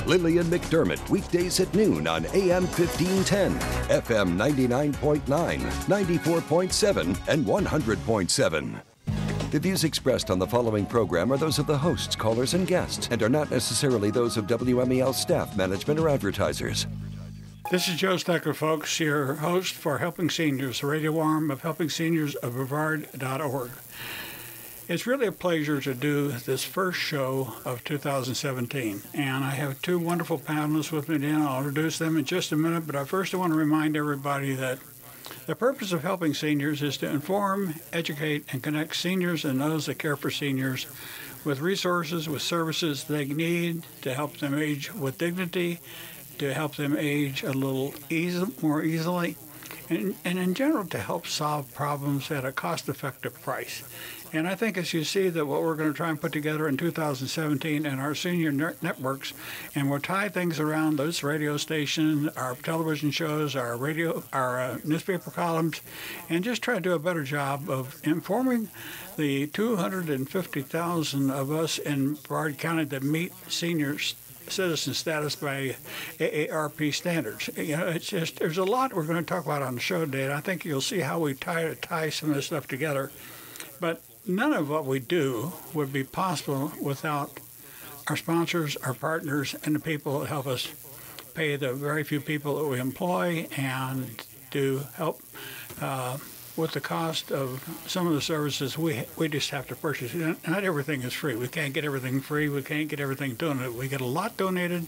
Lillian McDermott, weekdays at noon on AM 1510, FM 99.9, 94.7, and 100.7. The views expressed on the following program are those of the hosts, callers, and guests, and are not necessarily those of WMEL staff, management, or advertisers. This is Joe Steckler, folks, your host for Helping Seniors, the radio arm of Helping Seniors of Brevard.org. It's really a pleasure to do this first show of 2017, and I have two wonderful panelists with me today. I'll introduce them in just a minute, but first I want to remind everybody that the purpose of Helping Seniors is to inform, educate, and connect seniors and those that care for seniors with resources, with services they need to help them age with dignity, to help them age a little more easily, and in general to help solve problems at a cost-effective price. And I think as you see that what we're going to try and put together in 2017 in our senior networks, and we'll tie things around those radio stations, our television shows, our newspaper columns, and just try to do a better job of informing the 250,000 of us in Brevard County that meet seniors citizen status by AARP standards. You know, it's just, there's a lot we're going to talk about on the show today, and I think you'll see how we tie some of this stuff together. But none of what we do would be possible without our sponsors, our partners, and the people that help us pay the very few people that we employ and to help with the cost of some of the services we just have to purchase. Not everything is free. We can't get everything free. We can't get everything donated. We get a lot donated,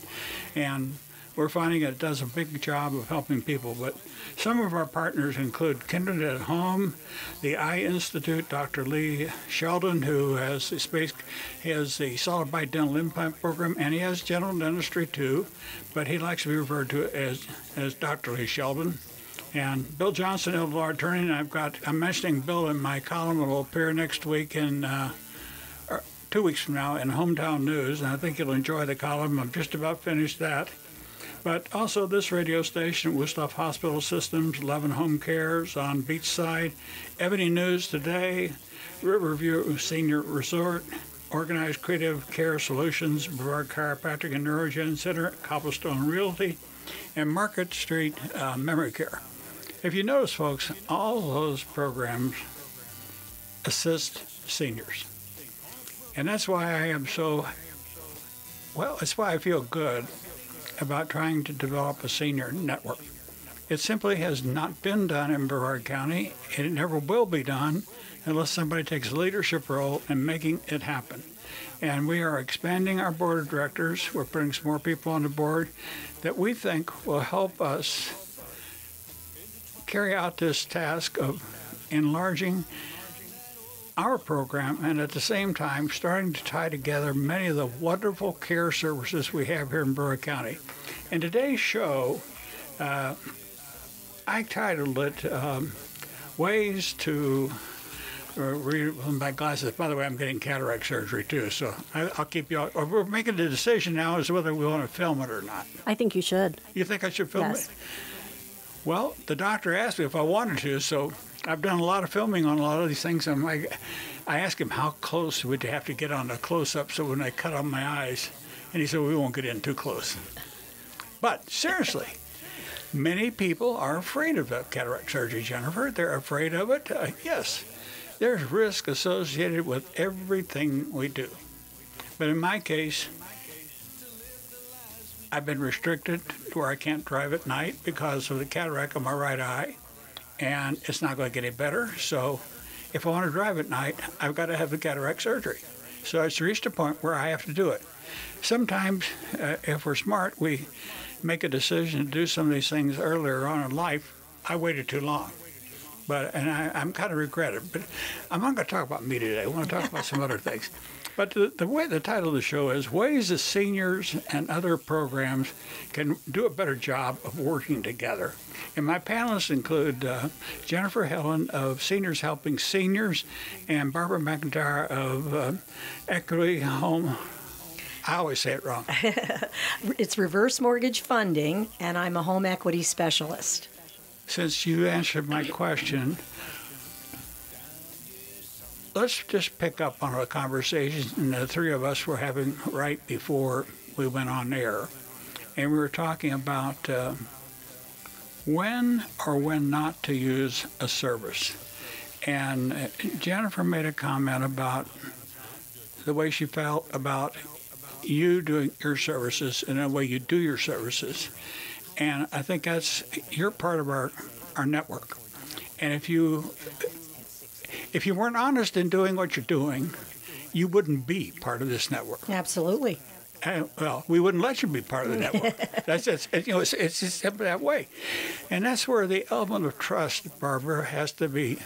and we're finding it does a big job of helping people. But some of our partners include Kindred at Home, the Eye Institute, Dr. Lee Sheldon, who has the solid bite dental implant program, and he has general dentistry too, but he likes to be referred to as Dr. Lee Sheldon. And Bill Johnson, Illinois attorney, and I'm mentioning Bill in my column. It will appear next week 2 weeks from now in Hometown News, and I think you'll enjoy the column. I've just about finished that. But also this radio station, Wusthof Hospital Systems, 11 Home Cares on Beachside, Ebony News Today, Riverview Senior Resort, Organized Creative Care Solutions, Brevard Chiropractic and Neurogen Center, Cobblestone Realty, and Market Street Memory Care. If you notice, folks, all those programs assist seniors. And that's why I am that's why I feel good about trying to develop a senior network. It simply has not been done in Brevard County, and it never will be done unless somebody takes a leadership role in making it happen. And we are expanding our board of directors. We're putting some more people on the board that we think will help us carry out this task of enlarging our program and at the same time starting to tie together many of the wonderful care services we have here in Brevard County. In today's show, I titled it Ways to read my glasses. By the way, I'm getting cataract surgery too, so I'll keep you all. We're making the decision now as to whether we want to film it or not. I think you should. You think I should film it? Well, the doctor asked me if I wanted to, so I've done a lot of filming on a lot of these things. And I asked him how close would you have to get on the close-up so when I cut on my eyes, and he said, we won't get in too close. But seriously, many people are afraid of cataract surgery, Jennifer. They're afraid of it. Yes, there's risk associated with everything we do. But in my case, I've been restricted to where I can't drive at night because of the cataract on my right eye, and it's not going to get any better. So if I want to drive at night, I've got to have the cataract surgery. So it's reached a point where I have to do it. Sometimes, if we're smart, we make a decision to do some of these things earlier on in life. I waited too long. I'm kind of regret it. But I'm not going to talk about me today. I want to talk about some other things. But the way the title of the show is Ways that Seniors and Other Programs Can Do a Better Job of Working Together. And my panelists include Jennifer Helin of Seniors Helping Seniors and Barbara McIntyre of Equity Home. I always say it wrong. It's reverse mortgage funding, and I'm a home equity specialist. Since you answered my question, let's just pick up on a conversation the three of us were having right before we went on air. and we were talking about when or when not to use a service. And Jennifer made a comment about the way she felt about you doing your services and the way you do your services. And I think you're part of our network. And if you weren't honest in doing what you're doing, you wouldn't be part of this network. Absolutely. Well, we wouldn't let you be part of the network. It's just simply that way. And that's where the element of trust, Barbara, has to be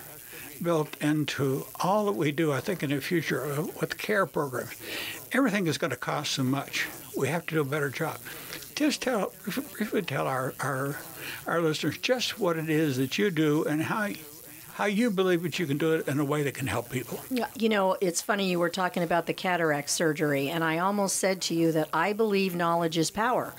built into all that we do, I think, in the future with care programs. Everything is going to cost so much. We have to do a better job. Just briefly tell our listeners just what it is that you do and how you believe that you can do it in a way that can help people. Yeah, it's funny you were talking about the cataract surgery, and I almost said to you that I believe knowledge is power.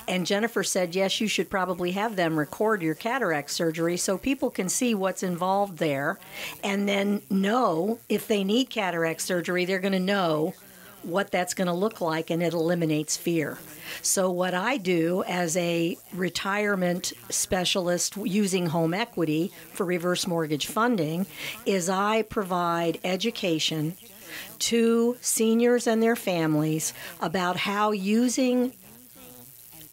And Jennifer said, yes, you should probably have them record your cataract surgery so people can see what's involved there and then know if they need cataract surgery, they're going to know what that's going to look like, and it eliminates fear. So what I do as a retirement specialist using home equity for reverse mortgage funding is I provide education to seniors and their families about how using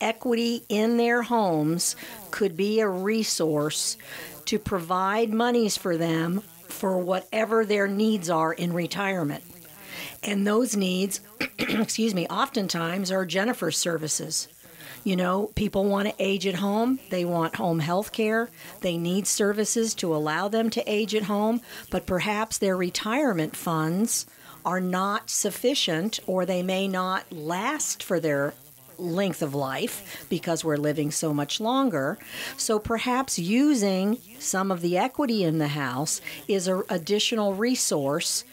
equity in their homes could be a resource to provide monies for them for whatever their needs are in retirement. And those needs, oftentimes are Jennifer's services. People want to age at home. They want home health care. They need services to allow them to age at home, but perhaps their retirement funds are not sufficient, or they may not last for their length of life because we're living so much longer. So perhaps using some of the equity in the house is an additional resource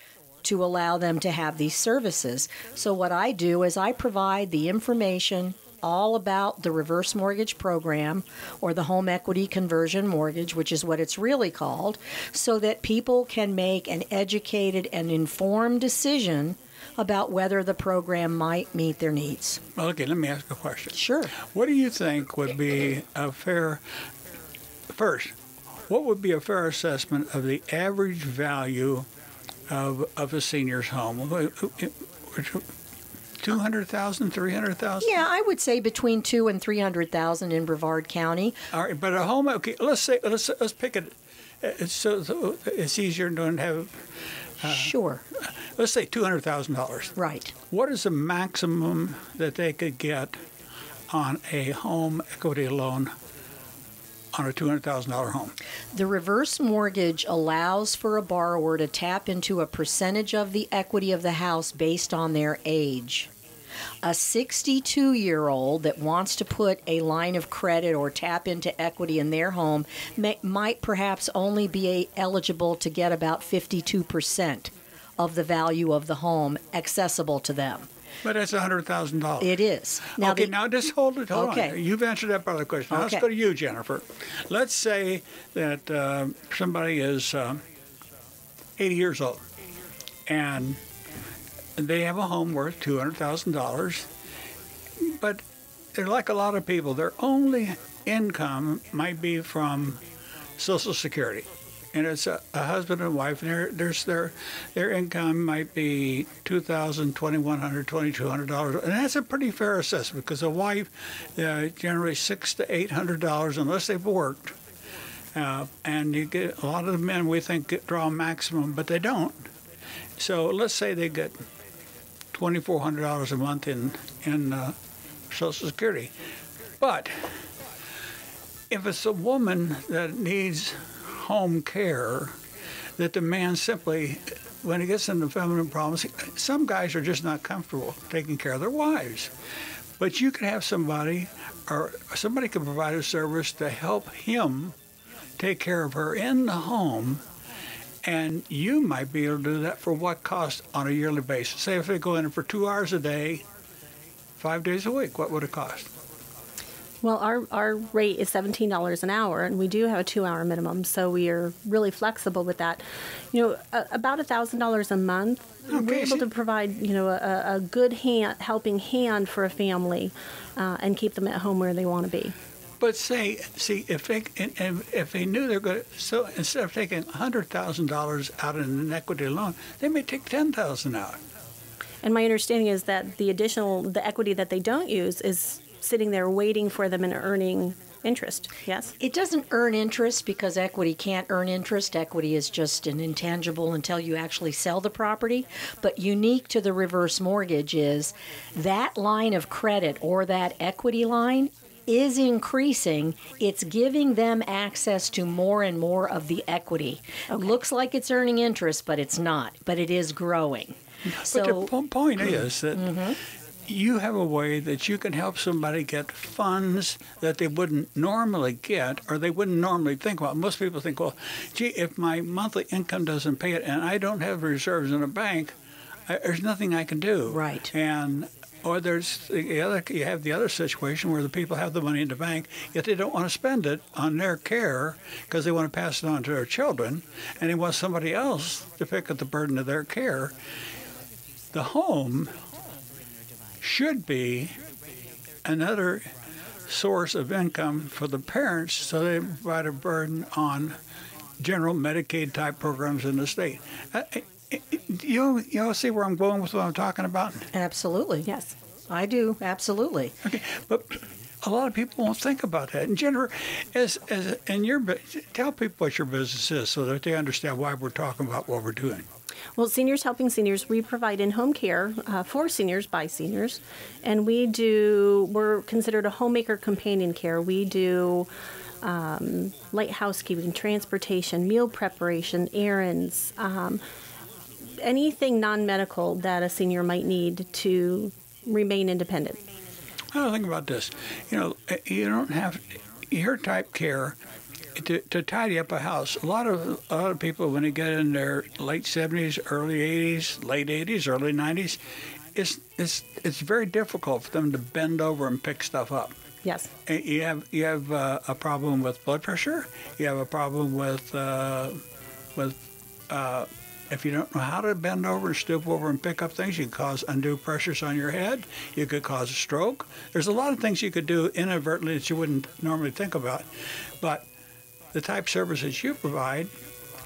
to allow them to have these services. So what I do is I provide the information all about the reverse mortgage program or the home equity conversion mortgage, which is what it's really called, so that people can make an educated and informed decision about whether the program might meet their needs. Well, okay, let me ask a question. Sure. What do you think would be a fair assessment of the average value of a senior's home? 200,000, 300,000? Yeah, I would say between 200,000 and 300,000 in Brevard County. All right, but a home, okay, let's pick it. So it's easier to have. Sure. Let's say $200,000. Right. What is the maximum that they could get on a home equity loan on a $200,000 home? The reverse mortgage allows for a borrower to tap into a percentage of the equity of the house based on their age. A 62-year-old that wants to put a line of credit or tap into equity in their home might perhaps only be eligible to get about 52% of the value of the home accessible to them. But that's $100,000. It is. Now just hold on. You've answered that part of the question. Now, okay. Let's go to you, Jennifer. Let's say that somebody is 80 years old, and they have a home worth $200,000, but they're like a lot of people. Their only income might be from Social Security. And it's a husband and wife, and their income might be $2,000, $2,100, $2,200, and that's a pretty fair assessment because a wife generally $600 to $800 unless they've worked, and you get a lot of the men we think draw a maximum, but they don't. So let's say they get $2,400 a month in Social Security, but if it's a woman that needs home care, that the man simply, when he gets into feminine problems, some guys are just not comfortable taking care of their wives. But you can have somebody can provide a service to help him take care of her in the home, and you might be able to do that for what cost on a yearly basis. Say if they go in for 2 hours a day, 5 days a week, what would it cost? Well, our rate is $17 an hour, and we do have a 2-hour minimum, so we are really flexible with that. About $1,000 a month, we're able to provide, a good helping hand for a family and keep them at home where they want to be. But if they knew they're going to, so instead of taking $100,000 out in an equity loan, they may take $10,000 out. And my understanding is that the equity that they don't use is sitting there waiting for them and earning interest. Yes? It doesn't earn interest because equity can't earn interest. Equity is just an intangible until you actually sell the property. But unique to the reverse mortgage is that line of credit or that equity line is increasing. It's giving them access to more and more of the equity. Okay. Looks like it's earning interest, but it's not. But it is growing. But the point is that you have a way that you can help somebody get funds that they wouldn't normally get or they wouldn't normally think about. Most people think, well, gee, if my monthly income doesn't pay it and I don't have reserves in a bank, there's nothing I can do. Right. Or you have the other situation where the people have the money in the bank, yet they don't want to spend it on their care because they want to pass it on to their children, and they want somebody else to pick up the burden of their care. The home should be another source of income for the parents so they provide a burden on general Medicaid type programs in the state. You see where I'm going with what I'm talking about? Absolutely. Yes, I do. Absolutely. Okay, but a lot of people won't think about that. And Jennifer, tell people what your business is so that they understand why we're talking about what we're doing. Well, Seniors Helping Seniors, we provide in-home care for seniors by seniors, and we're considered a homemaker companion care. We do light housekeeping, transportation, meal preparation, errands, anything non-medical that a senior might need to remain independent. Well, think about this. You don't have your type care to tidy up a house. A lot of people, when they get in their late 70s, early 80s, late 80s, early 90s, it's very difficult for them to bend over and pick stuff up. Yes. You have a problem with blood pressure. You have a problem with if you don't know how to bend over and stoop over and pick up things, you could cause undue pressures on your head. You could cause a stroke. There's a lot of things you could do inadvertently that you wouldn't normally think about. But the type of services you provide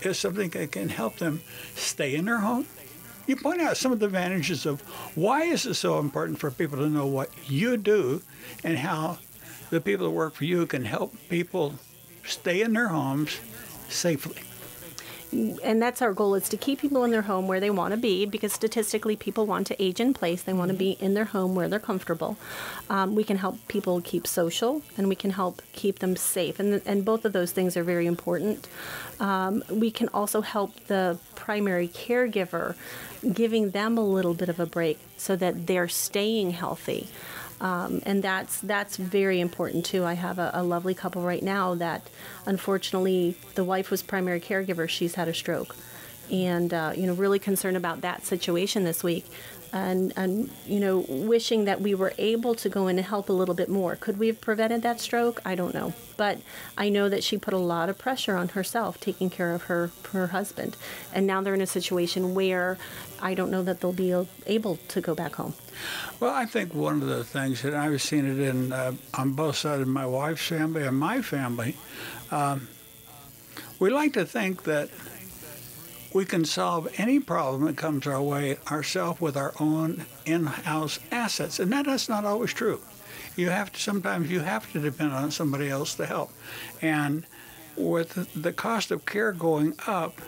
is something that can help them stay in their home. You point out some of the advantages of why is it so important for people to know what you do and how the people that work for you can help people stay in their homes safely. And that's our goal, is to keep people in their home where they want to be, because statistically people want to age in place. They want to be in their home where they're comfortable. We can help people keep social, and we can help keep them safe. And both of those things are very important. We can also help the primary caregiver, giving them a little bit of a break so that they're staying healthy. And that's very important too. I have a lovely couple right now that, unfortunately, the wife was primary caregiver. She's had a stroke, and really concerned about that situation this week, and wishing that we were able to go in and help a little bit more. Could we have prevented that stroke? I don't know, but I know that she put a lot of pressure on herself taking care of her husband, and now they're in a situation where I don't know that they'll be able to go back home. Well, I think one of the things that I've seen it in on both sides of my wife's family and my family, we like to think that we can solve any problem that comes our way ourselves with our own in-house assets, and that's not always true. Sometimes you have to depend on somebody else to help, and with the cost of care going up,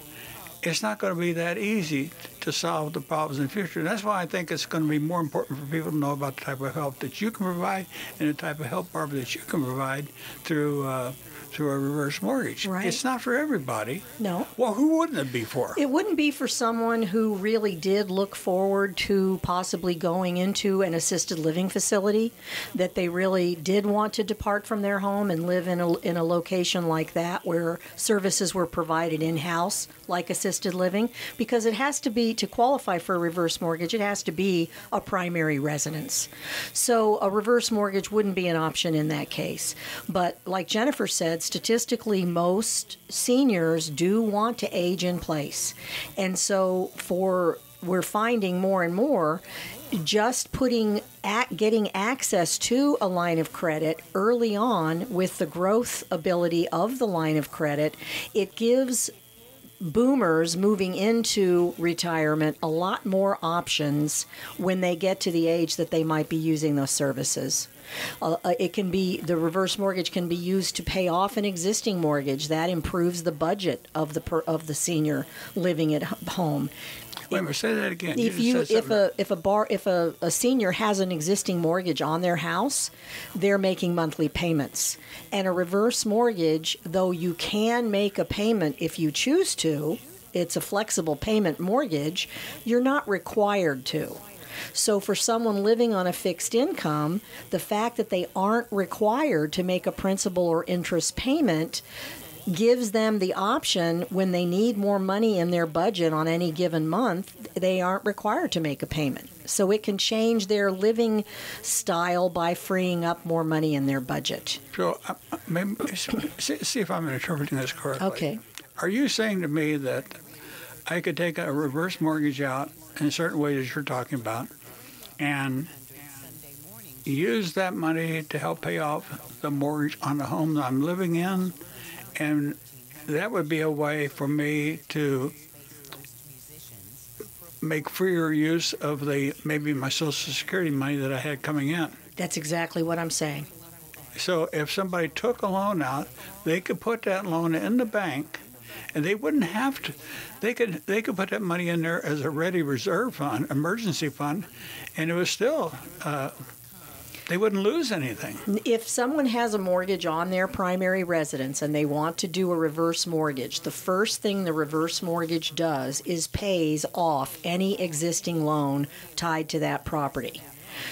it's not going to be that easy to solve the problems in the future. And that's why I think it's going to be more important for people to know about the type of help that you can provide and the type of help, Barbara, that you can provide through a reverse mortgage. Right. It's not for everybody. No. Well, who wouldn't it be for? It wouldn't be for someone who really did look forward to possibly going into an assisted living facility, that they really did want to depart from their home and live in a location like that where services were provided in-house, like assisted living, because it has to be to qualify for a reverse mortgage, it has to be a primary residence. So a reverse mortgage wouldn't be an option in that case. But like Jennifer said, statistically, most seniors do want to age in place. And so we're finding more and more just getting access to a line of credit early on with the growth ability of the line of credit, it gives boomers moving into retirement a lot more options when they get to the age that they might be using those services. The reverse mortgage can be used to pay off an existing mortgage. That improves the budget of the senior living at home. Wait a minute, say that again. If a senior has an existing mortgage on their house, they're making monthly payments. And a reverse mortgage, though you can make a payment if you choose to, it's a flexible payment mortgage, you're not required to. So for someone living on a fixed income, the fact that they aren't required to make a principal or interest payment gives them the option when they need more money in their budget on any given month, they aren't required to make a payment. So it can change their living style by freeing up more money in their budget. So see if I'm interpreting this correctly. Okay. Are you saying to me that I could take a reverse mortgage out in certain ways you're talking about and use that money to help pay off the mortgage on the home that I'm living in? And that would be a way for me to make freer use of maybe my Social Security money that I had coming in. That's exactly what I'm saying. So if somebody took a loan out, they could put that loan in the bank, and they wouldn't have to. They could put that money in there as a ready reserve fund, emergency fund, and it was still. They wouldn't lose anything. If someone has a mortgage on their primary residence and they want to do a reverse mortgage, the first thing the reverse mortgage does is pays off any existing loan tied to that property.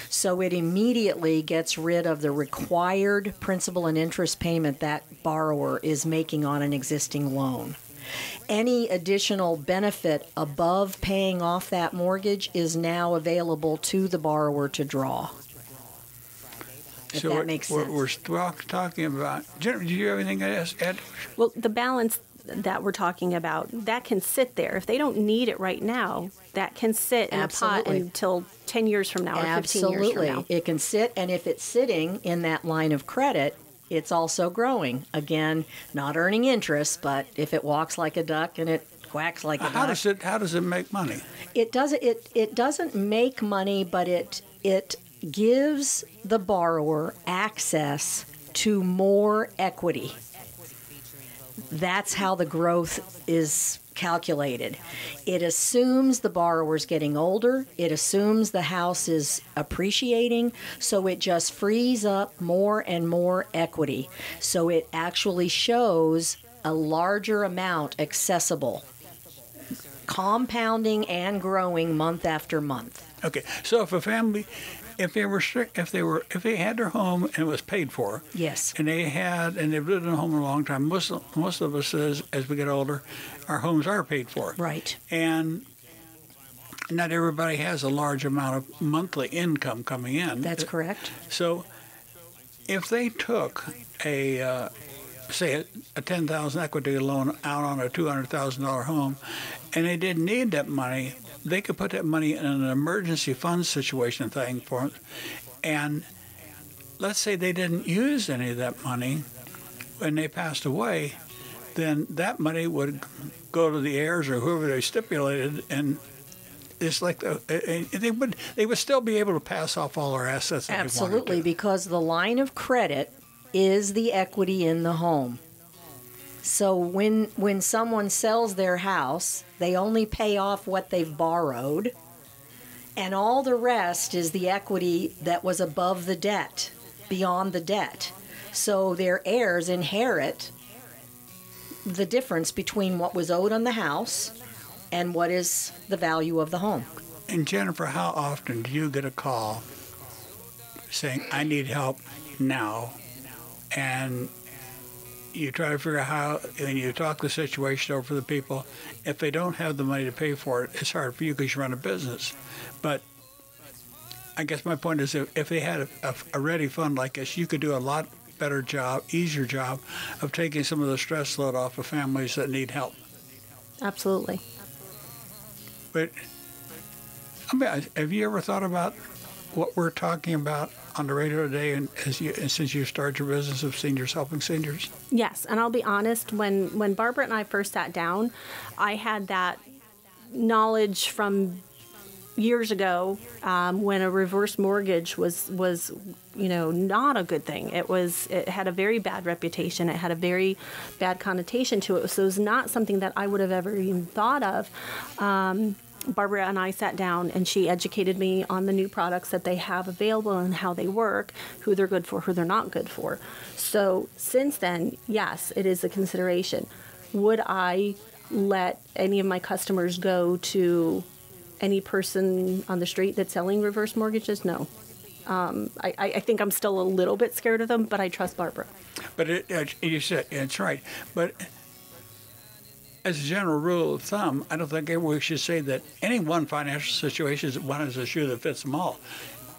So it immediately gets rid of the required principal and interest payment that borrower is making on an existing loan. Any additional benefit above paying off that mortgage is now available to the borrower to draw. If so that makes sense. We're talking about. Jennifer, do you have anything to add? Well, the balance that we're talking about, that can sit there. If they don't need it right now, that can sit in a pot until 10 years from now or 15 years from now. It can sit, and if it's sitting in that line of credit, it's also growing. Again, not earning interest, but if it walks like a duck and it quacks like a duck. How does it make money? It doesn't make money, but it gives the borrower access to more equity. That's how the growth is calculated. It assumes the borrower's getting older. It assumes the house is appreciating, so it just frees up more and more equity. So it actually shows a larger amount accessible, compounding and growing month after month. Okay, so if a family, if they had their home and it was paid for, yes, and they've lived in a home a long time. Most of us, as we get older, our homes are paid for, right? And not everybody has a large amount of monthly income coming in. That's correct. So, if they took a $10,000 equity loan out on a $200,000 home, and they didn't need that money, they could put that money in an emergency fund situation thing for them. And let's say they didn't use any of that money when they passed away, then that money would go to the heirs or whoever they stipulated, and it's like they would still be able to pass off all their assets. Absolutely, because the line of credit is the equity in the home. So when someone sells their house, they only pay off what they've borrowed, and all the rest is the equity that was above the debt, beyond the debt. So their heirs inherit the difference between what was owed on the house and what is the value of the home. And Jennifer, how often do you get a call saying, I need help now, and you try to figure out how, and you talk the situation over for the people. If they don't have the money to pay for it, it's hard for you because you run a business. But I guess my point is if they had a ready fund like this, you could do a lot better job, easier job of taking some of the stress load off of families that need help. Absolutely. But I mean, have you ever thought about what we're talking about on the radio today, and since you started your business of seniors helping seniors? Yes, and I'll be honest, when Barbara and I first sat down, I had that knowledge from years ago when a reverse mortgage was not a good thing. It had a very bad reputation. It had a very bad connotation to it. So it was not something that I would have ever even thought of. Barbara and I sat down, and she educated me on the new products that they have available and how they work, who they're good for, who they're not good for. So since then, yes, it is a consideration. Would I let any of my customers go to any person on the street that's selling reverse mortgages? No. I think I'm still a little bit scared of them, but I trust Barbara. But you said it's right. But as a general rule of thumb, I don't think we should say that any one financial situation is one is a shoe that fits them all.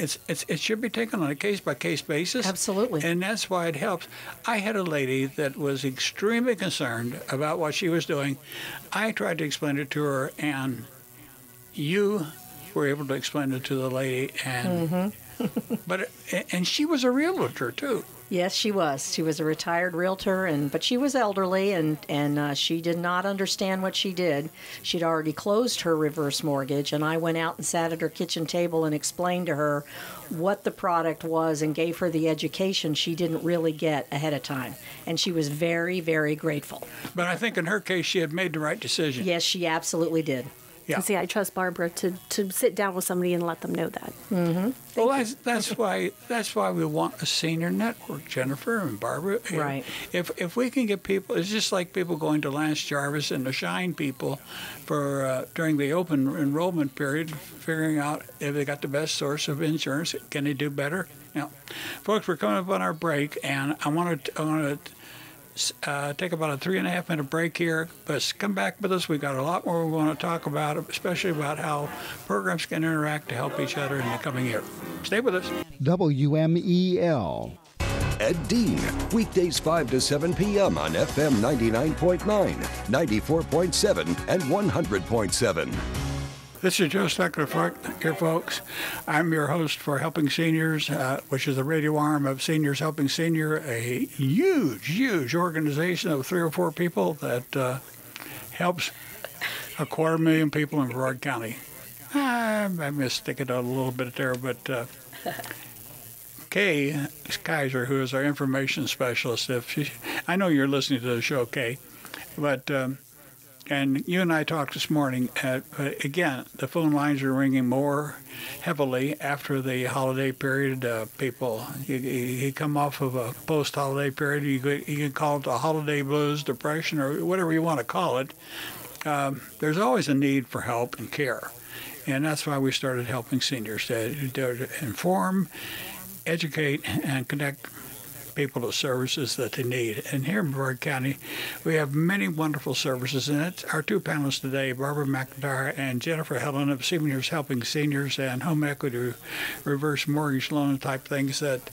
It should be taken on a case-by-case basis. Absolutely. And that's why it helps. I had a lady that was extremely concerned about what she was doing. I tried to explain it to her, and you were able to explain it to the lady. And and she was a realtor, too. Yes, she was. She was a retired realtor, but she was elderly, and she did not understand what she did. She'd already closed her reverse mortgage, and I went out and sat at her kitchen table and explained to her what the product was and gave her the education she didn't really get ahead of time. And she was very, very grateful. But I think in her case, she had made the right decision. Yes, she absolutely did. Yeah. See, I trust Barbara to sit down with somebody and let them know that. Mm-hmm. Well, that's why we want a senior network, Jennifer and Barbara. Right. If we can get people, it's just like people going to Lance Jarvis and the Shine people for during the open enrollment period, figuring out if they got the best source of insurance, can they do better? Folks, we're coming up on our break, and I want to take about a 3.5 minute break here, but come back with us. We've got a lot more we want to talk about, especially about how programs can interact to help each other in the coming year. Stay with us. WMEL. Ed Dean, weekdays 5 to 7 p.m. on FM 99.9, 94.7, and 100.7. This is Joe Steckler here, folks. I'm your host for Helping Seniors, which is the radio arm of Seniors Helping Senior, a huge organization of 3 or 4 people that helps 250,000 people in Brevard County. I missed it a little bit there, but Kay Kaiser, who is our information specialist, I know you're listening to the show, Kay, but and you and I talked this morning. Again, the phone lines are ringing more heavily after the holiday period. People, you come off of a post-holiday period. You can call it the holiday blues, depression, or whatever you want to call it. There's always a need for help and care. And that's why we started Helping Seniors, to inform, educate, and connect people to services that they need. And here in Brevard County, we have many wonderful services. And it's our 2 panelists today, Barbara McIntyre and Jennifer Helin of Seniors Helping Seniors and home equity reverse mortgage loan type things that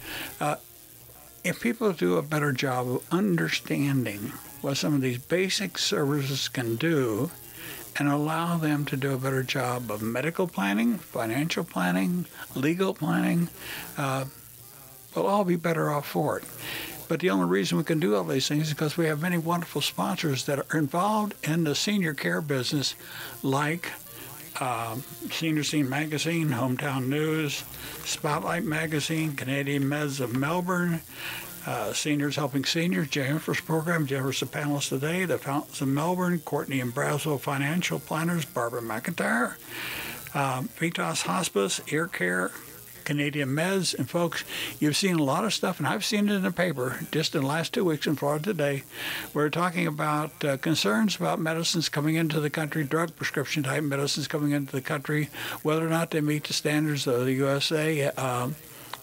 if people do a better job of understanding what some of these basic services can do and allow them to do a better job of medical planning, financial planning, legal planning, we'll all be better off for it. But the only reason we can do all these things is because we have many wonderful sponsors that are involved in the senior care business, like Senior Scene Magazine, Hometown News, Spotlight Magazine, Canadian Meds of Melbourne, Seniors Helping Seniors, Jennifer's program. Jennifer's a panelist today. The Fountains of Melbourne, Courtney and Brazel Financial Planners, Barbara McIntyre, Vitas Hospice, Ear Care, Canadian Meds. And folks, you've seen a lot of stuff, and I've seen it in the paper just in the last 2 weeks in Florida Today. We're talking about concerns about medicines coming into the country, drug prescription type medicines coming into the country, whether or not they meet the standards of the USA.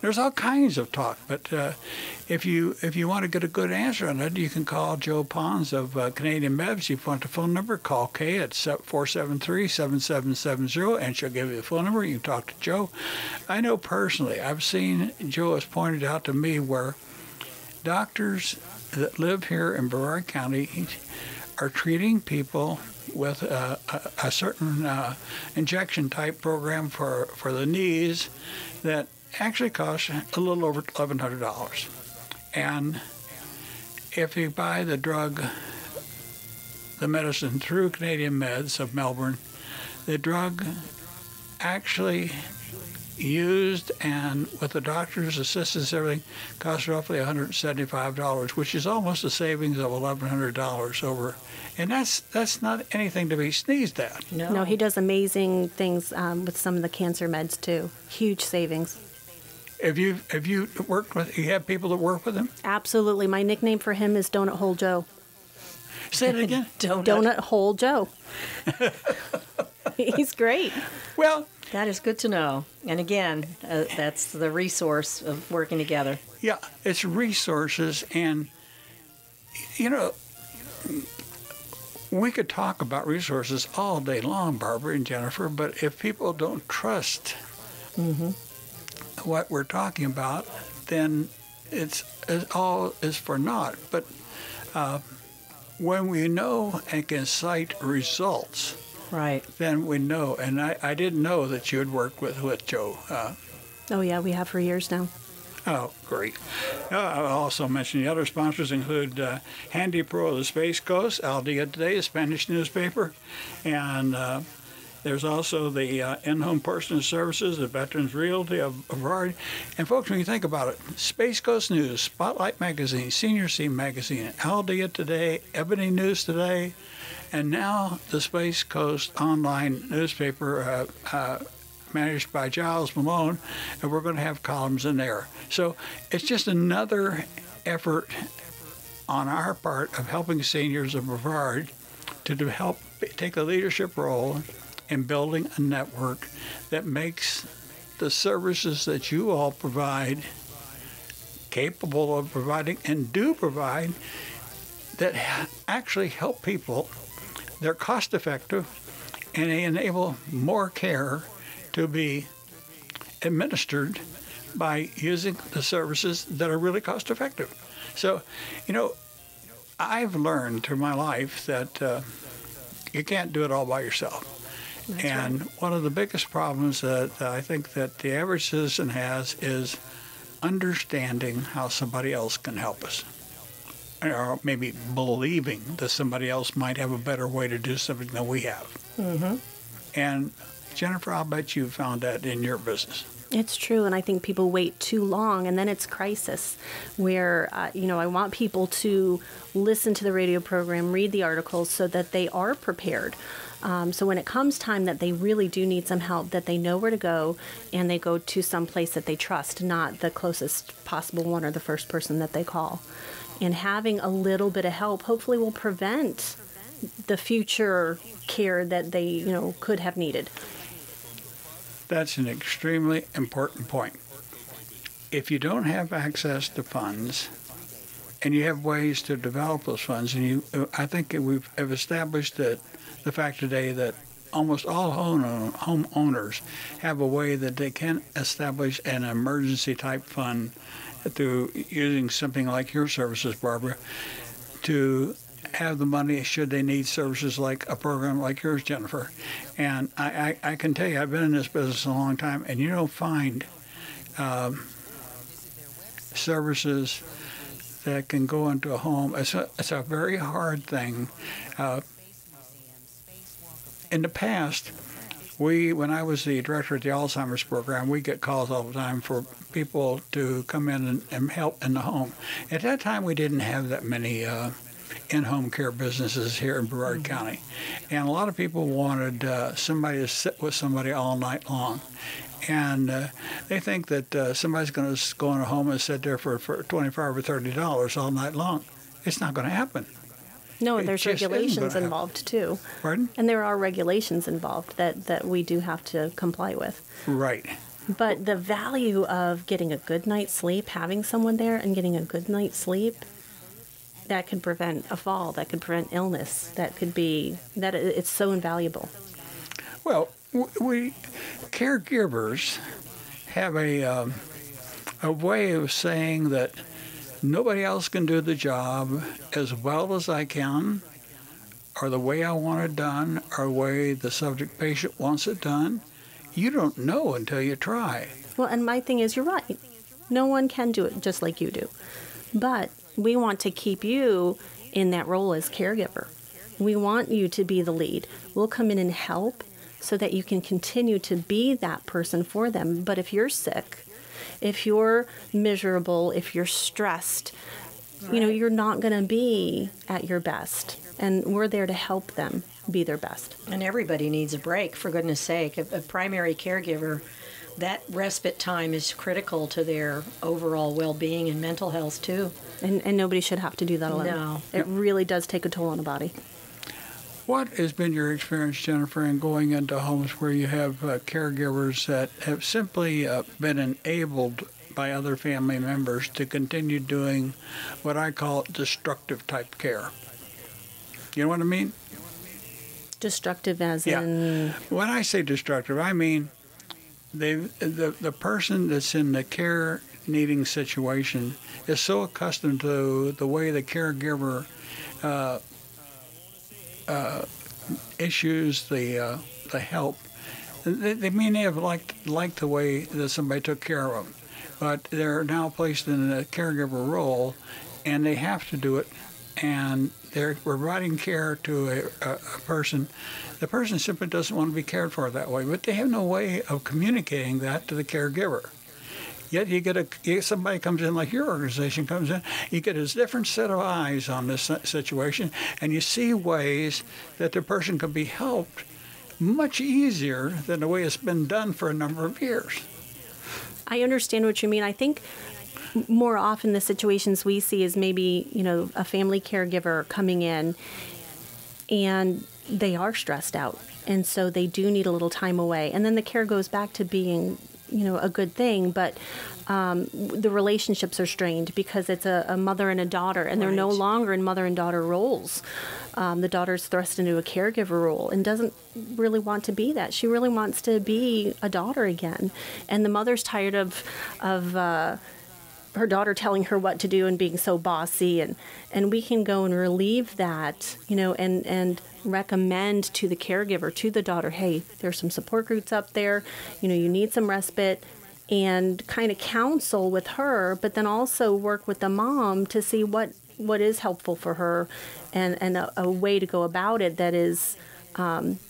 There's all kinds of talk, but if you want to get a good answer on it, you can call Joe Pons of Canadian Meds. If you want the phone number, call Kay at 473-7770, and she'll give you the phone number. You can talk to Joe. I know personally, I've seen, Joe has pointed out to me, where doctors that live here in Brevard County are treating people with a certain injection type program for the knees that actually costs a little over $1,100. And if you buy the medicine through Canadian Meds of Melbourne, the drug actually used and with the doctor's assistance, everything, costs roughly $175, which is almost a savings of $1,100 over. And that's not anything to be sneezed at. No, he does amazing things with some of the cancer meds too. Huge savings. Have you worked with? You have people that work with him? Absolutely. My nickname for him is Donut Hole Joe. Say it again. Donut Hole Joe. He's great. Well, that is good to know. And again, that's the resource of working together. Yeah, it's resources, and we could talk about resources all day long, Barbara and Jennifer, but if people don't trust what we're talking about, then it all is for naught. But when we know and can cite results, right, then we know. And I didn't know that you had worked with Joe. Oh, yeah, we have for years now. Oh, great. I'll also mention the other sponsors include Handy Pro of the Space Coast, Al Dia Today, a Spanish newspaper, and there's also the In-Home Personal Services, the Veterans Realty of Brevard. And folks, when you think about it, Space Coast News, Spotlight Magazine, Senior Scene Magazine, Al Dia Today, Ebony News Today, and now the Space Coast online newspaper managed by Giles Malone, and we're going to have columns in there. So it's just another effort on our part of helping seniors of Brevard to help take a leadership role in building a network that makes the services that you all provide capable of providing and do provide that actually help people. They're cost effective and they enable more care to be administered by using the services that are really cost effective. So, I've learned through my life that you can't do it all by yourself. That's and right. One of the biggest problems that I think that the average citizen has is understanding how somebody else can help us. Or maybe believing that somebody else might have a better way to do something than we have. Mm-hmm. And Jennifer, I'll bet you found that in your business. It's true, and I think people wait too long, and then it's crisis, where, I want people to listen to the radio program, read the articles, so that they are prepared. So when it comes time that they really do need some help, that they know where to go, and they go to some place that they trust, not the closest possible one or the first person that they call. And having a little bit of help hopefully will prevent the future care that they, could have needed. That's an extremely important point. If you don't have access to funds, and you have ways to develop those funds, and I think we've established that the fact today that almost all homeowners have a way that they can establish an emergency type fund through using something like your services, Barbara, to have the money should they need services like a program like yours, Jennifer. And I can tell you, I've been in this business a long time, and you don't find services that can go into a home. It's a very hard thing. In the past, when I was the director of the Alzheimer's program, we get calls all the time for people to come in and help in the home. At that time, we didn't have that many in-home care businesses here in Brevard County. And a lot of people wanted somebody to sit with somebody all night long. And they think that somebody's going to go in a home and sit there for $25 or $30 all night long. It's not going to happen. No, It there's just isn't regulations gonna involved too. Pardon? And there are regulations involved that we do have to comply with. Right. But the value of getting a good night's sleep, having someone there and getting a good night's sleep, that could prevent a fall, that could prevent illness, it's so invaluable. Well, we caregivers have a way of saying that nobody else can do the job as well as I can, or the way I want it done, or the way the subject patient wants it done. You don't know until you try. Well, and my thing is, you're right. No one can do it just like you do. But we want to keep you in that role as caregiver. We want you to be the lead. We'll come in and help so that you can continue to be that person for them. But if you're sick, if you're miserable, if you're stressed, you're not going to be at your best. And we're there to help them be their best. And everybody needs a break, for goodness sake. A primary caregiver, that respite time is critical to their overall well-being and mental health, too. And nobody should have to do that alone. No. It really does take a toll on the body. What has been your experience, Jennifer, in going into homes where you have caregivers that have simply been enabled by other family members to continue doing what I call destructive type care? You know what I mean? Destructive as in? When I say destructive, I mean the person that's in the care needing situation is so accustomed to the way the caregiver issues the help. They may have liked the way that somebody took care of them, but they're now placed in a caregiver role, and they have to do it, and they're providing care to a person. The person simply doesn't want to be cared for that way, but they have no way of communicating that to the caregiver. Yet somebody comes in, like your organization comes in, you get a different set of eyes on this situation, and you see ways that the person can be helped much easier than the way it's been done for a number of years. I understand what you mean. I think more often the situations we see is maybe, a family caregiver coming in and they are stressed out. And so they do need a little time away. And then the care goes back to being, a good thing. But the relationships are strained because it's a mother and a daughter, and they're no longer in mother and daughter roles. The daughter's thrust into a caregiver role and doesn't really want to be that. She really wants to be a daughter again. And the mother's tired of her daughter telling her what to do and being so bossy, and we can go and relieve that, and recommend to the caregiver, to the daughter, hey, there's some support groups up there, you need some respite, and kind of counsel with her, but then also work with the mom to see what is helpful for her, and a way to go about it that is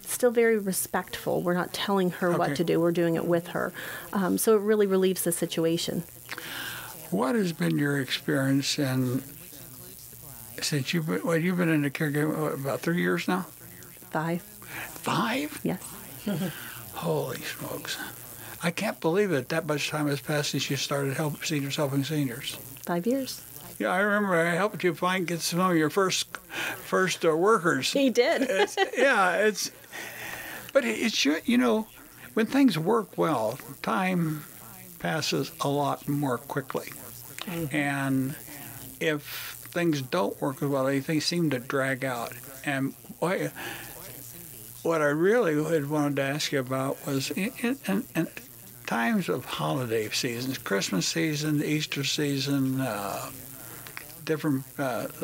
still very respectful. We're not telling her what to do, we're doing it with her. So it really relieves the situation. What has been your experience since you've been in the caregiver, about 3 years now? 5. 5? Yes. Holy smokes. I can't believe it. That much time has passed since you started helping seniors. 5 years. Yeah, I remember I helped you get some of your first workers. He did. But it should, when things work well, time passes a lot more quickly. Mm-hmm. And if things don't work as well, they seem to drag out. And what I really had wanted to ask you about was in times of holiday seasons, Christmas season, Easter season, the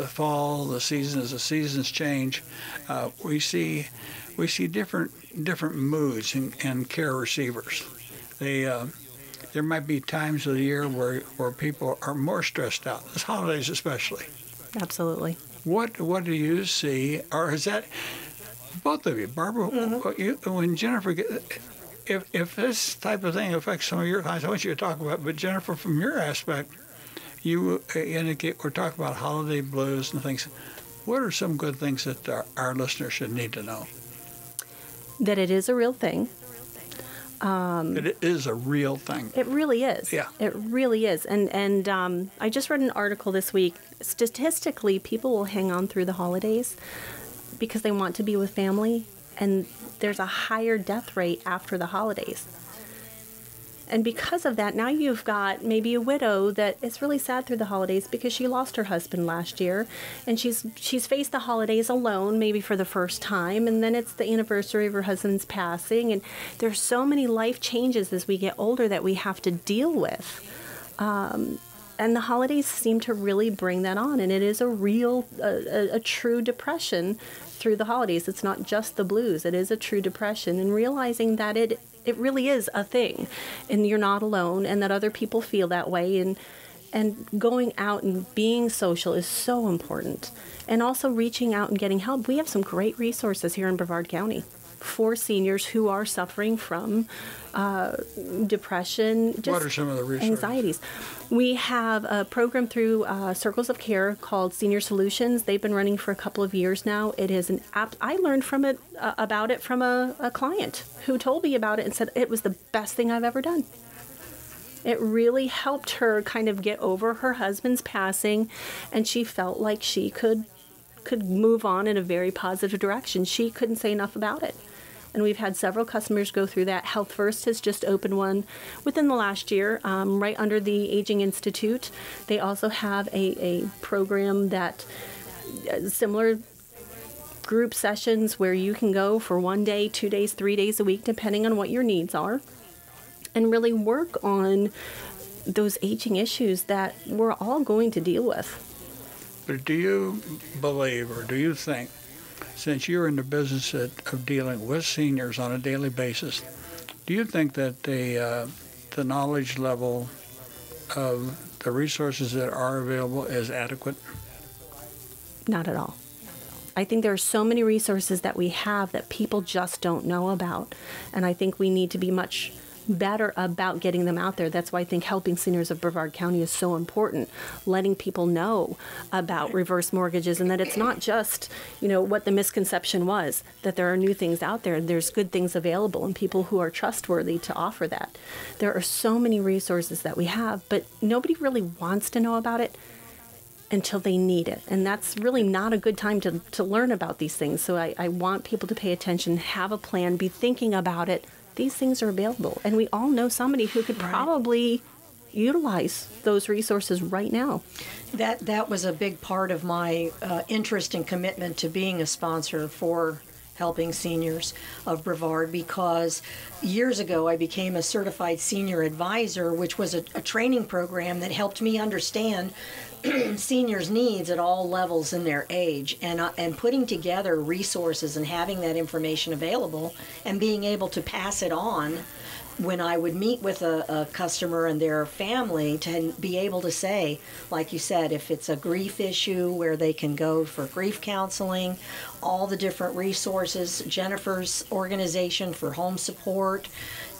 fall, the season, as the seasons change, we see different moods in care receivers. There might be times of the year where people are more stressed out, this holidays especially. Absolutely. What do you see, or is that both of you, Barbara? Mm-hmm. When Jennifer, if this type of thing affects some of your clients, I want you to talk about it. But Jennifer, from your aspect, you indicate we're talking about holiday blues and things. What are some good things that our listeners should need to know? That it is a real thing. That it is a real thing. It really is. Yeah. It really is. And I just read an article this week. Statistically, people will hang on through the holidays because they want to be with family, and there's a higher death rate after the holidays. And because of that, now you've got maybe a widow that is really sad through the holidays because she lost her husband last year, and she's faced the holidays alone, maybe for the first time, and then it's the anniversary of her husband's passing, and there's so many life changes as we get older that we have to deal with. And the holidays seem to really bring that on, and it is a real, a true depression through the holidays. It's not just the blues. It is a true depression, and realizing that it really is a thing, and you're not alone, and that other people feel that way, and going out and being social is so important. And also reaching out and getting help. We have some great resources here in Brevard County for seniors who are suffering from depression, just what are some of the resources? Anxieties. We have a program through Circles of Care called Senior Solutions. They've been running for a couple of years now. It is an app. I learned about it from a client who told me about it and said it was the best thing I've ever done. It really helped her kind of get over her husband's passing, and she felt like she could move on in a very positive direction. She couldn't say enough about it. And we've had several customers go through that. Health First has just opened one within the last year, right under the Aging Institute. They also have a program that similar group sessions where you can go for 1 day, 2 days, 3 days a week, depending on what your needs are, and really work on those aging issues that we're all going to deal with. But do you believe, or do you think, since you're in the business of dealing with seniors on a daily basis, do you think that the knowledge level of the resources that are available is adequate? Not at all. I think there are so many resources that we have that people just don't know about, and I think we need to be much better about getting them out there. That's why I think Helping Seniors of Brevard County is so important, letting people know about reverse mortgages, and that it's not just, what the misconception was, that there are new things out there and there's good things available and people who are trustworthy to offer that. There are so many resources that we have, but nobody really wants to know about it until they need it. And that's really not a good time to learn about these things. So I want people to pay attention, have a plan, be thinking about it. These things are available, and we all know somebody who could probably utilize those resources right now. That was a big part of my interest and commitment to being a sponsor for Helping Seniors of Brevard, because years ago I became a certified senior advisor, which was a training program that helped me understand seniors' needs at all levels in their age, and putting together resources and having that information available and being able to pass it on when I would meet with a customer and their family, to be able to say, like you said, if it's a grief issue, where they can go for grief counseling, all the different resources, Jennifer's organization for home support,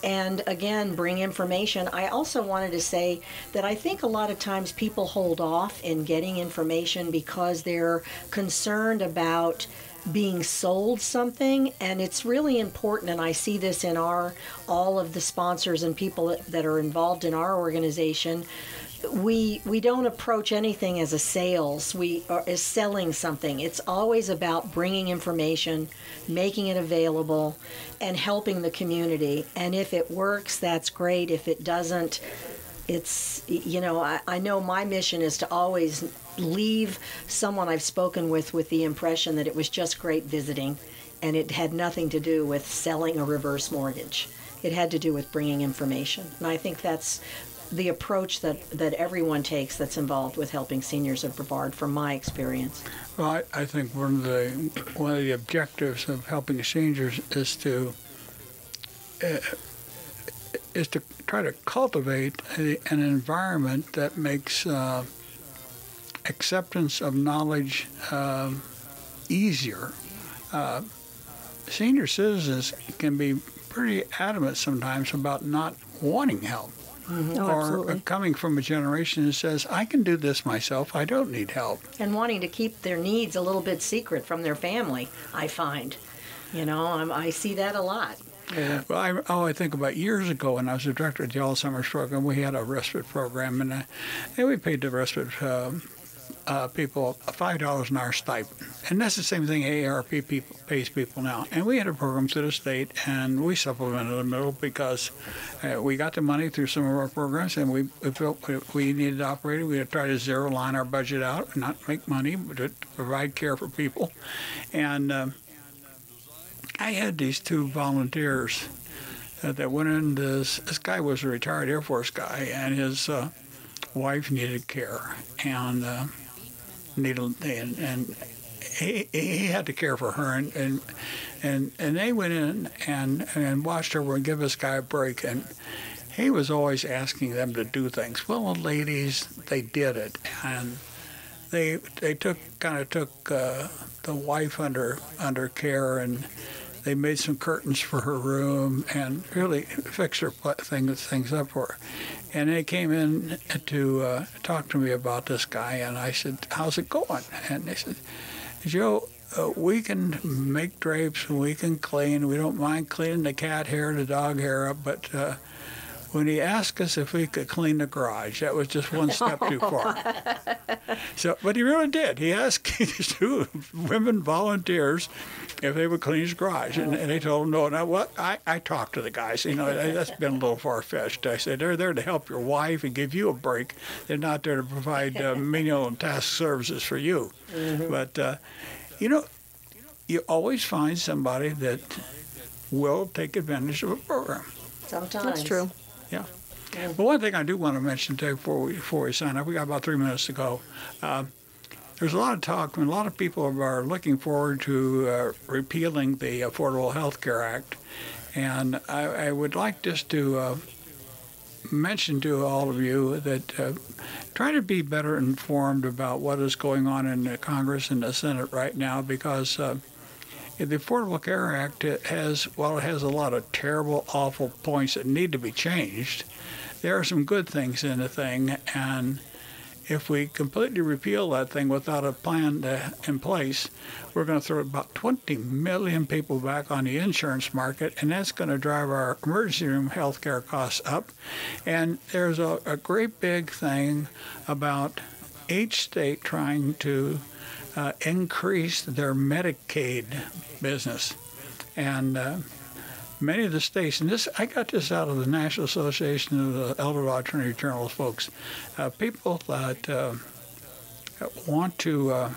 and again, bring information. I also wanted to say that I think a lot of times people hold off in getting information because they're concerned about being sold something, and it's really important, and I see this in all of the sponsors and people that are involved in our organization. We don't approach anything as a sales, as selling something. It's always about bringing information, making it available, and helping the community. And if it works, that's great. If it doesn't, it's, I know my mission is to always leave someone I've spoken with the impression that it was just great visiting, and it had nothing to do with selling a reverse mortgage. It had to do with bringing information. And I think that's the approach that everyone takes that's involved with Helping Seniors of Brevard, from my experience. Well, I think one of the objectives of Helping Seniors is to try to cultivate an environment that makes acceptance of knowledge easier. Senior citizens can be pretty adamant sometimes about not wanting help. Mm-hmm. Oh, or absolutely. Coming from a generation that says, I can do this myself, I don't need help. And wanting to keep their needs a little bit secret from their family, I find. I see that a lot. Yeah. Well, I think about years ago when I was the director of the Alzheimer's program, we had a respite program, and we paid the respite people a $5 an hour stipend. And that's the same thing AARP pays people now. And we had a program through the state, and we supplemented in the middle because we got the money through some of our programs, and we needed to operate it. We had to try to zero line our budget out and not make money, but to provide care for people. And I had these two volunteers that went in. This guy was a retired Air Force guy, and his wife needed care, and he had to care for her, and they went in and watched her and give this guy a break, and he was always asking them to do things. Well, the ladies, they did it, and they took the wife under care, and they made some curtains for her room and really fixed her things up for her. And they came in to talk to me about this guy, and I said, "How's it going?" And they said, "Joe, we can make drapes and we can clean. We don't mind cleaning the cat hair, the dog hair up, but when he asked us if we could clean the garage, that was just one step too far." So, but he really did. He asked these two women volunteers if they would clean his garage, and they told him no. Now, what? I talked to the guys. That's been a little far-fetched. I said, they're there to help your wife and give you a break. They're not there to provide menial and task services for you. Mm-hmm. But, you always find somebody that will take advantage of a program. Sometimes. That's true. Yeah. But one thing I do want to mention today before we sign up, we got about 3 minutes to go. There's a lot of talk, and a lot of people are looking forward to repealing the Affordable Health Care Act. And I would like just to mention to all of you that try to be better informed about what is going on in the Congress and the Senate right now, because the Affordable Care Act has a lot of terrible, awful points that need to be changed, there are some good things in the thing, and if we completely repeal that thing without a plan in place, we're going to throw about 20 million people back on the insurance market, and that's going to drive our emergency room health care costs up. And there's a great big thing about each state trying to increase their Medicaid business. And many of the states, and I got this out of the National Association of the Elder Law Attorney Generals folks, people that want to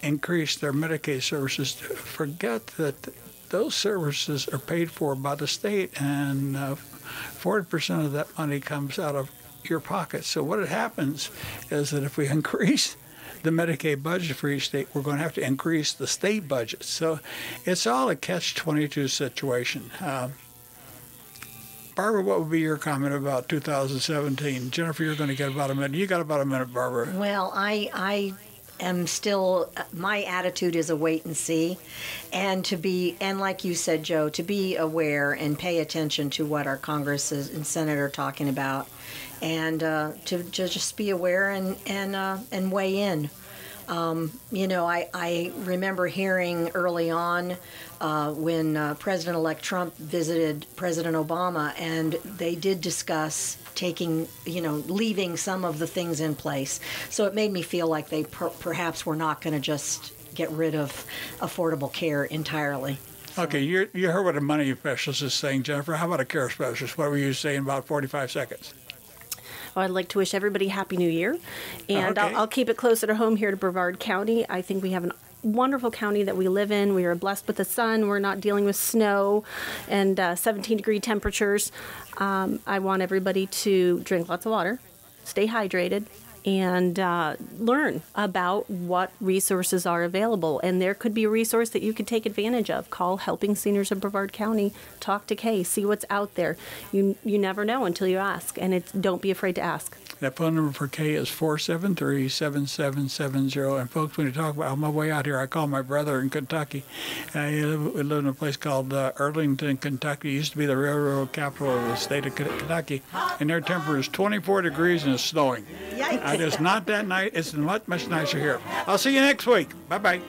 increase their Medicaid services forget that those services are paid for by the state, and 40% of that money comes out of your pocket. So what happens is that if we increase the Medicaid budget for each state, we're going to have to increase the state budget. So it's all a catch-22 situation. Barbara, what would be your comment about 2017? Jennifer, you're going to get about a minute. You got about a minute, Barbara. Well, I am still, my attitude is a wait and see, and like you said, Joe, to be aware and pay attention to what our Congress and Senate are talking about, and to just be aware and weigh in. I remember hearing early on when President-elect Trump visited President Obama, and they did discuss leaving some of the things in place. So it made me feel like they perhaps were not going to just get rid of affordable care entirely. So. Okay, you heard what a money specialist is saying, Jennifer. How about a care specialist? What were you saying in about 45 seconds? Well, I'd like to wish everybody Happy New Year. And okay. I'll keep it closer to home here to Brevard County. I think we have a wonderful county that we live in. We are blessed with the sun. We're not dealing with snow and 17-degree temperatures. I want everybody to drink lots of water, stay hydrated, and learn about what resources are available. And there could be a resource that you could take advantage of. Call Helping Seniors of Brevard County. Talk to Kay. See what's out there. You never know until you ask, and don't be afraid to ask. That phone number for Kay is 473-7770. And folks, when you talk about, on my way out here, I called my brother in Kentucky. He lived in a place called Arlington, Kentucky. It used to be the railroad capital of the state of Kentucky. And their temperature is 24 degrees and it's snowing. Yikes. It's not that nice. It's much, much nicer here. I'll see you next week. Bye-bye.